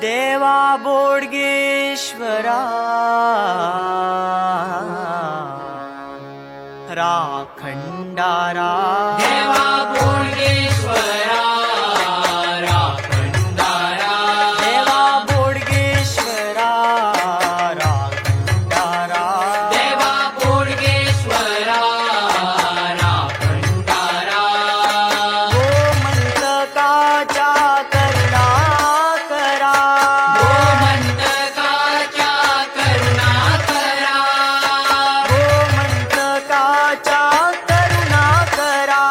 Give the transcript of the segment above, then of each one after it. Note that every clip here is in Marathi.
देवा बोडगेश्वरा राखंडारा देवा बोडगेश्वरा राखंडारा देवा बोडगेश्वरा राखंडारा देवा बोडगेश्वरा राखंडारा गोमंतकाच्या करुणा करा गोमंतकाच्या करुणा करा गोमंतकाच्या करुणा करा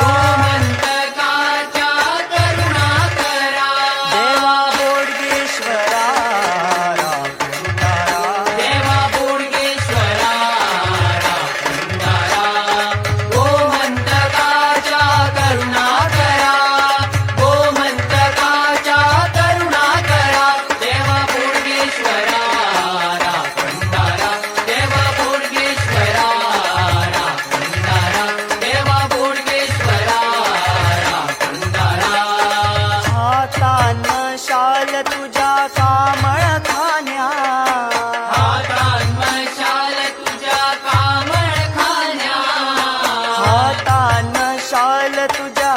गोमंतकाच्या करुणा करा देवा बोडगेश्वरा राखंडारा देवा बोडगेश्वरा राखंडारा गोमंतकाच्या करुणा करा गोमंतकाच्या करुणा करा देवा बोडगेश्वरा राखंडारा देवा बोडगेश्वरा राखंडारा देवा बोडगेश्वरा राखंडारा हातान शाल तुझ्या कामळ खाण्या हातान मशाल तुझ्या कामळ खाण्या हातान शाल तुझ्या